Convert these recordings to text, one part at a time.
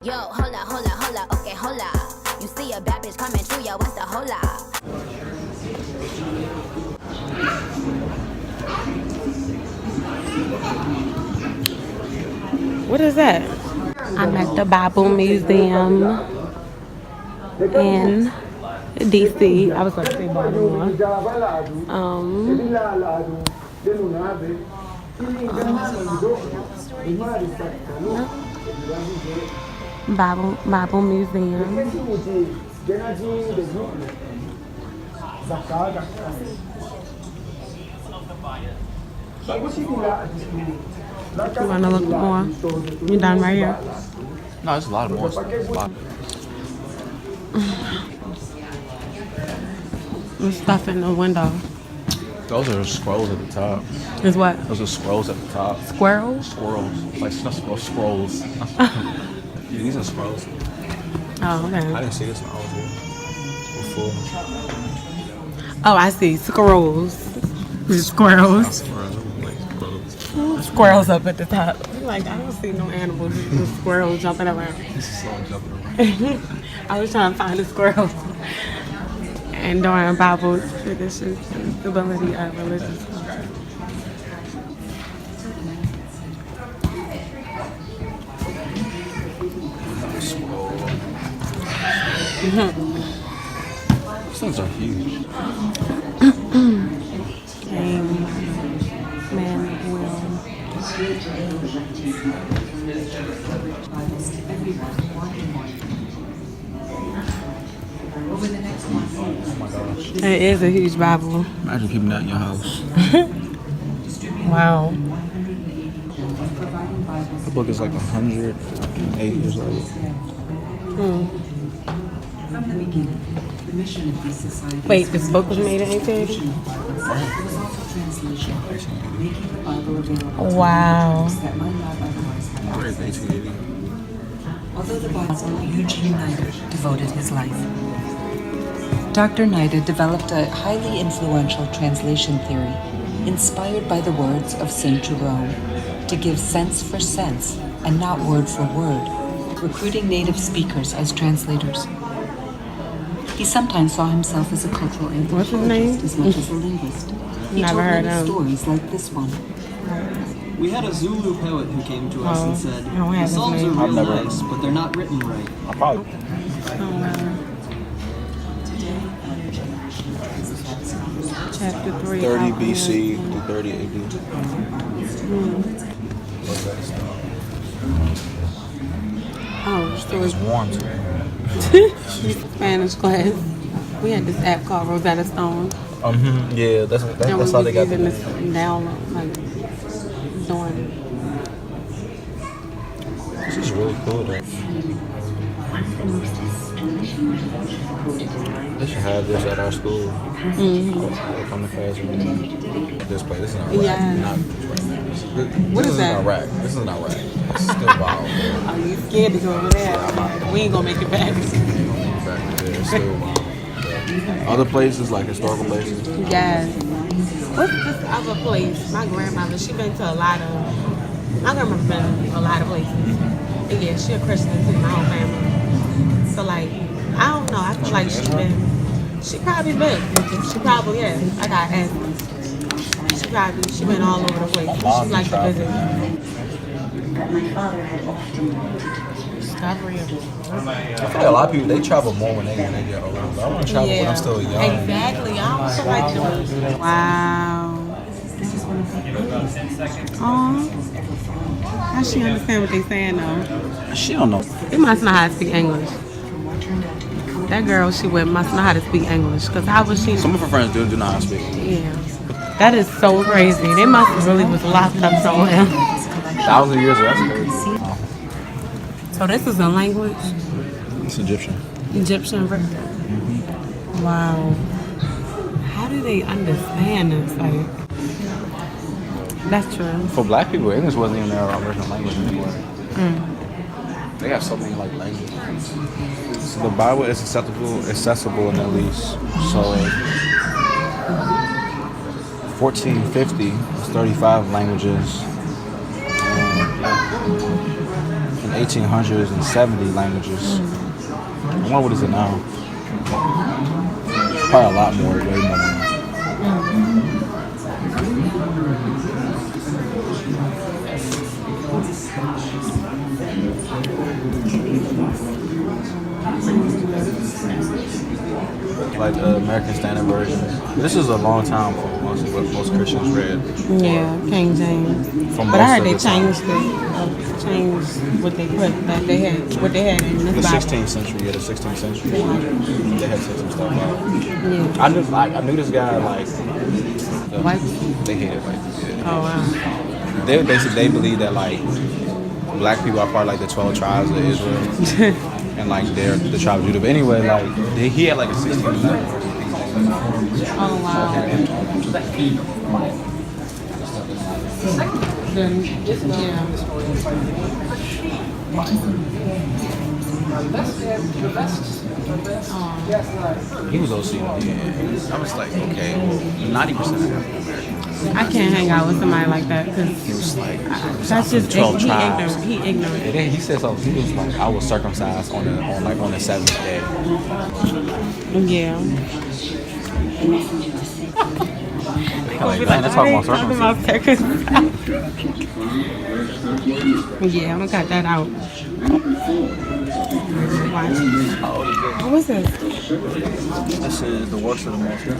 Yo, hola, okay, hola. You see a bad bitch coming through, yo, what's the hola? What is that? I'm at the Bible Museum in DC. I was going to say Baltimore. Bible Museum. You want to look more? You done right here? No, there's a lot more stuff. There's stuff in the window. Those are scrolls at the top. Is what? Those are scrolls at the top. Squirrels? Squirrels. Like scrolls. Yeah, these are scrolls. Oh, okay. I didn't see this when I was here before. Oh, I see. Squirrels. Squirrels. Squirrels up at the top. Like, I don't see no animals. Just squirrels jumping around. I was trying to find a squirrel. And during Bible tradition, stability of religious culture. These things are huge. It is a huge Bible. Imagine keeping that in your house. Wow. The book is like 108 years old. Wait, this book was made in 1880? Wow. Where is 1880? Although the Bible, Eugene Nida devoted his life. Dr. Nida developed a highly influential translation theory inspired by the words of St. Jerome to give sense for sense and not word for word, recruiting native speakers as translators. He sometimes saw himself as a cultural anthropologist as much as a linguist. He Never told heard many of him. stories like this one. We had a Zulu poet who came to us and said, I don't the have his songs are name. real never- nice, but they're not written right. I probably. Chapter 3. 30 BC to 30 AD. Oh, so It's it's warm too. Spanish class. We had this app called Rosetta Stone. Yeah, that's And how we they was got using the this download, like, doing This is really cool though. They should have this at our school. I'll come to class with this place. This is not Yeah. What is that? Iraq. This is not Iraq. It's still wild. Are you scared to go over there? We ain't gonna make it back. Back there, it's still wild. Other places like historical places. Yes. What's this other place? My grandmother, she been to a lot of, my grandmother been to a lot of places. And yeah, she a Christian too, my whole family. So like, I don't know, I feel like she probably been. She probably, yeah, I gotta ask her. She been all over the place. She like to visit. Discovery of I feel like a lot of people they travel more when they get older. But I want to travel when I'm still young. Exactly. I don't feel like doing. Wow. Oh. How she understand what they saying though? She don't know. They must know how to speak English. That girl she with must know how to speak English. Cause how was she? Some of her friends do know how to speak. Yeah. That is so crazy. They must have really was locked up somewhere. 1,000 years ago, that's crazy. So this is a language? It's Egyptian. Egyptian. Wow. How do they understand this? Like, that's true. For black people, English wasn't even their original language anyway. They have so many like languages. So the Bible is accessible in at least 1450. It's 35 languages. In 1800s and 70 languages. I wonder what is it now. Probably a lot more, way more than that. Like the American Standard Version. This is a long time for what most Christians read. Yeah, King James. For But I most heard of they the time. changed what they put, that they had, what they had in this The Bible. 16th century, yeah, the 16th century. They had taken some stuff out. Yeah. I knew this guy like White? They hated white people. Oh, wow. They basically they believe that like black people are part of like the 12 tribes of Israel and like they're the tribe of Judah. But anyway, like he had like a 16th century. Oh, wow. Then, yeah. He was OC. Yeah. I was like, okay, 90%. I can't hang out with somebody like that because He was like, that's just 12 tribes. He ignorant. And then he said something. He was like, I was circumcised on the seventh day. Yeah. Like, man, that's talking about circumcision. Yeah, I'm gonna cut that out. Watch. What was this? This is the works of the Master.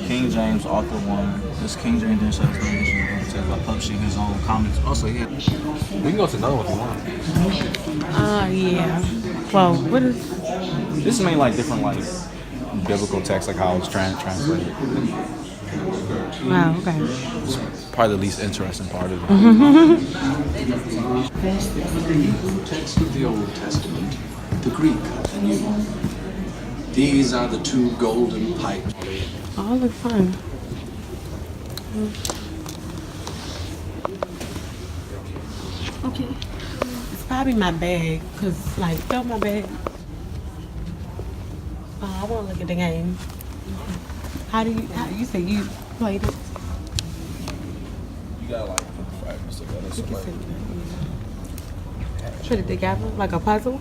King James, author one. This King James didn't show his edition. It says by publishing his own comments. Also, we can go to another one if you want. Yeah. Well, what is? This is mainly like different like biblical texts, like how it's translated. Wow. Okay. It's probably the least interesting part of it. The text of the Old Testament, the Greek of the New. These are the two golden pipes. Oh, look fun. Okay. It's probably my bag, cause like, fill my bag. I want to look at the game. How you say you played it? You got like fragments together. You can see it. Put it together like a puzzle.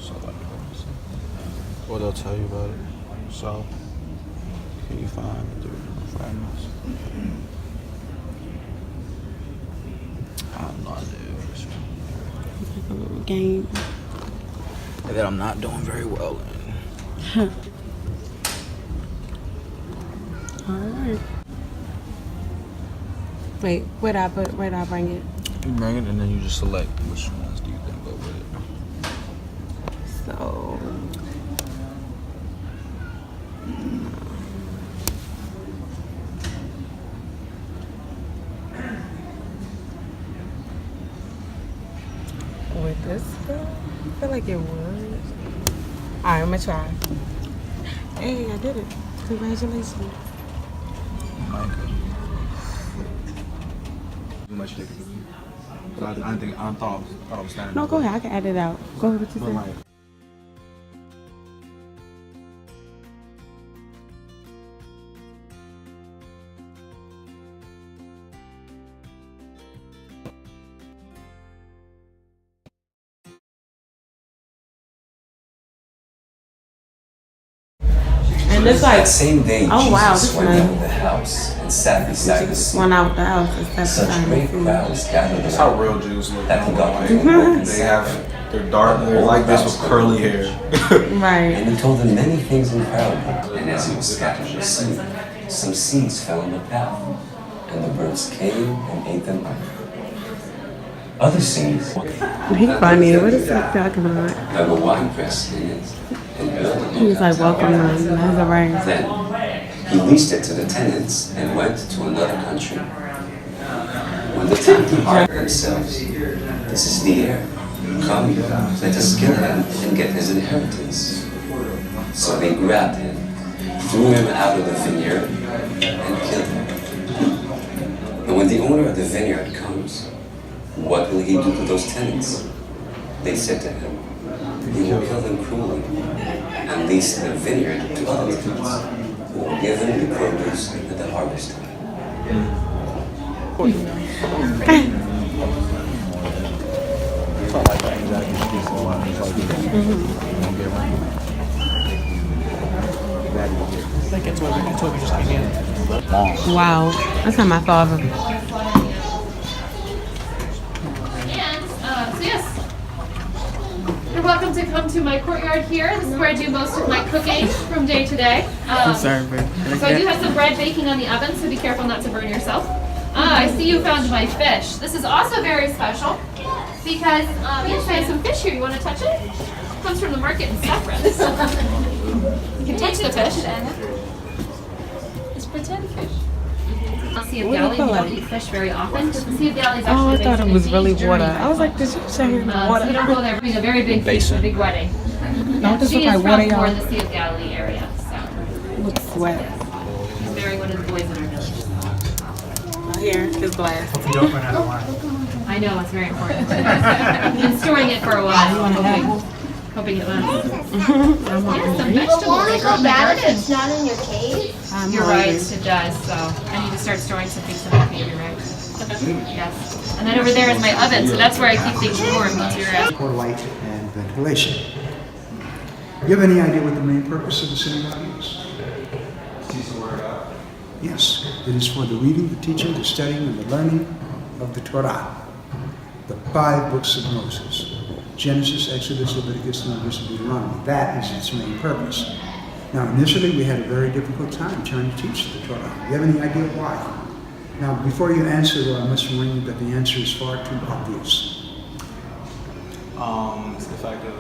So like, what they'll tell you about it. So, can you find the different fragments? I have no idea. It's like a little game. That I'm not doing very well in. Alright. Wait, where'd I bring it? You bring it and then you just select which ones do you think go with it. So with this girl? I feel like it would. Alright, I'm gonna try. Hey, I did it. Congratulations. Too much dick. But I thought I was standing. No, go ahead. I can edit it out. Go ahead. What you But said. like, And it's like, That same day, oh, wow, Jesus this went nice. out of the house and sat beside the sea. one out the house. It's Such great crowds gathered that's how around real Jews look. that he got Like, to work they have they're dark, they're like this with curly hair. Right. And he told them many things in parables. And as he was scattering the seed, some seeds fell on the path, and the birds came and ate them up. Other seeds He funny. What is he talking about? have a wine press in it and built it. He was like, welcome to Nazarene. Then he leased it to the tenants and went to another country. When the time to harbour themselves, this is the heir. Come, let us kill him and get his inheritance. So they grabbed him, threw him out of the vineyard, and killed him. And when the owner of the vineyard comes, what will he do to those tenants? They said to him, he will kill them cruelly and lease the vineyard to other tenants who will give him the produce at the harvest time. Wow, that's not my father. And so yes, you're welcome to come to my courtyard here. This is where I do most of my cooking from day to day. So I do have some bread baking on the oven, so be careful not to burn yourself. I see you found my fish. This is also very special because yes, I have some fish here. You want to touch it? Comes from the market in Cyprus. You can touch the fish. It's pretend fish. Sea of Galilee, we don't eat fish very often. The Sea of Galilee is actually I thought it was really during water. I was like, did you say water? So you don't go there. Bring a very big feast, a big wedding. Don't this She look is like from water, more y'all? the Sea of Galilee area. So Looks wet. she's marrying one of the boys in our village. Here, his glass. I know, it's very important. I've been storing it for a while, hoping it lasts. Some vegetables. Won't they it grow go in my bad if garden. it's not in your cave? You're right, it does. So I need to start storing some things in my cave. You're right. Yes. And then over there is my oven, so that's where I keep things warm. So you're asking. For light and ventilation. You have any idea what the main purpose of the synagogue is? Yes, it is for the reading, the teaching, the studying, and the learning of the Torah, the 5 books of Moses. Genesis, Exodus, Leviticus, Numbers, and Deuteronomy. That is its main purpose. Now, initially, we had a very difficult time trying to teach the Torah. You have any idea why? Now, before you answer, though, I must remind you that the answer is far too obvious. It's the fact of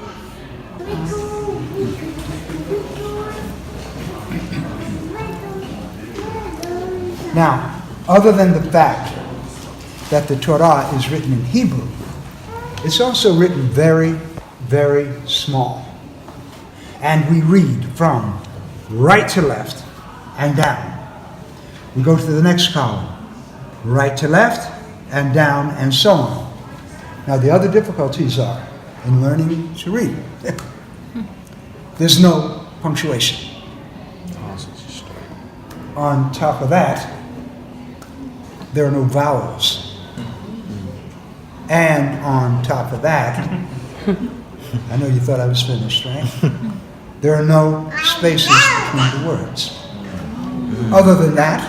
Now, other than the fact that the Torah is written in Hebrew, it's also written very, very small. And we read from right to left and down. We go to the next column, right to left and down and so on. Now, the other difficulties are in learning to read. There's no punctuation. On top of that, there are no vowels. And on top of that, I know you thought I was finished, right? There are no spaces between the words. Other than that,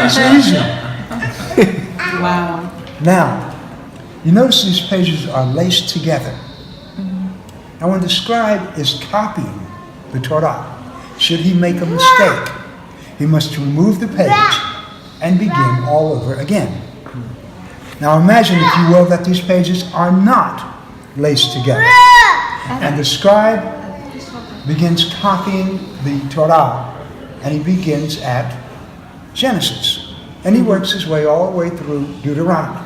it's easy. Wow. Now, you notice these pages are laced together. Now, when the scribe is copying the Torah, should he make a mistake, he must remove the page and begin all over again. Now, imagine, if you will, that these pages are not laced together. And the scribe begins copying the Torah, and he begins at Genesis. And he works his way all the way through Deuteronomy.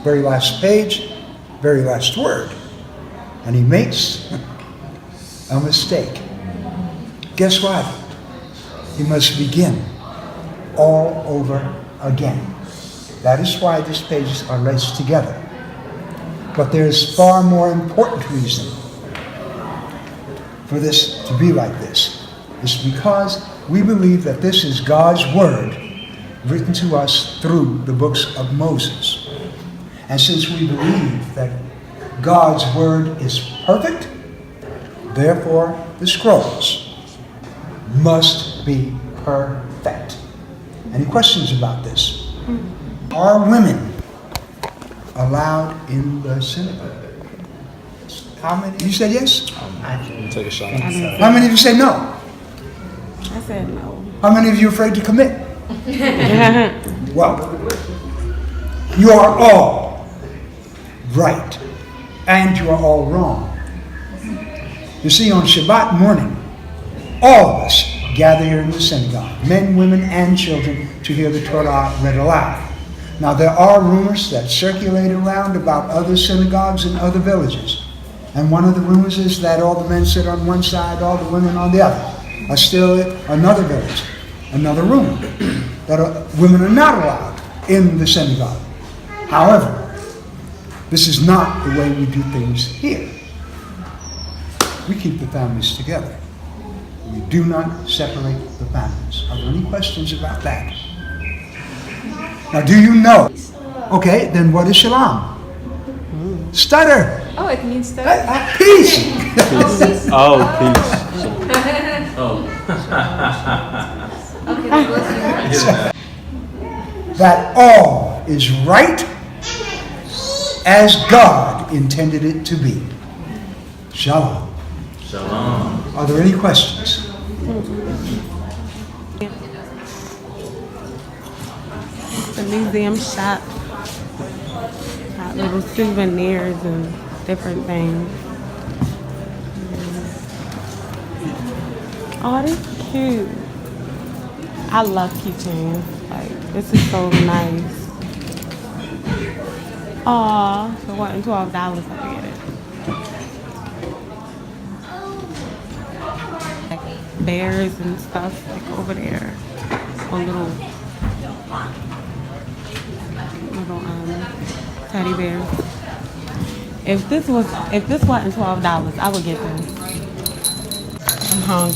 Very last page, very last word. And he makes a mistake. Guess what? He must begin all over again. That is why these pages are laced together. But there's far more important reason for this to be like this. It's because we believe that this is God's word written to us through the books of Moses. And since we believe that God's word is perfect, therefore the scrolls must be perfect. Any questions about this? Are women allowed in the synagogue? How many? You said yes? Take a shot. How many of you say no? I said no. How many of you are afraid to commit? Well, you are all right, and you are all wrong. You see, on Shabbat morning, all of us gather here in the synagogue, men, women, and children, to hear the Torah read aloud. Now, there are rumors that circulate around about other synagogues in other villages. And one of the rumors is that all the men sit on one side, all the women on the other. Still, another village, another rumor, that women are not allowed in the synagogue. However, this is not the way we do things here. We keep the families together. We do not separate the families. Are there any questions about that? Now, do you know? Okay, then what is shalom? Stutter. Oh, it means that. Peace. Oh, peace. Okay, that was That all is right as God intended it to be. Shalom. Shalom. Are there any questions? The museum shop. Got little souvenirs and different things. Oh, this is cute. I love keychains. Like, this is so nice. Aw, so what, $12 I could get it. Like bears and stuff like over there. Or little teddy bears. If this wasn't $12, I would get this. I'm hungry.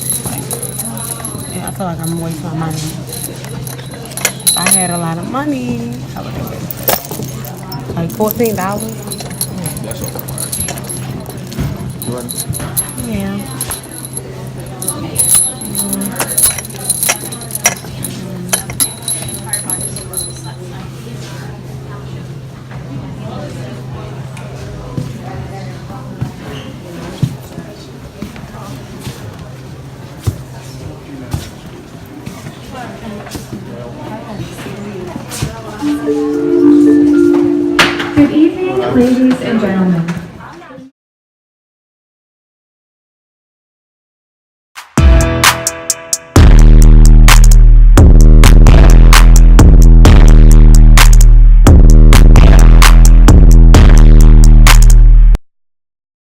Yeah, I feel like I'm wasting my money. If I had a lot of money, I would do it. Like $14? That's okay. You ready? Yeah. Good evening, ladies and gentlemen.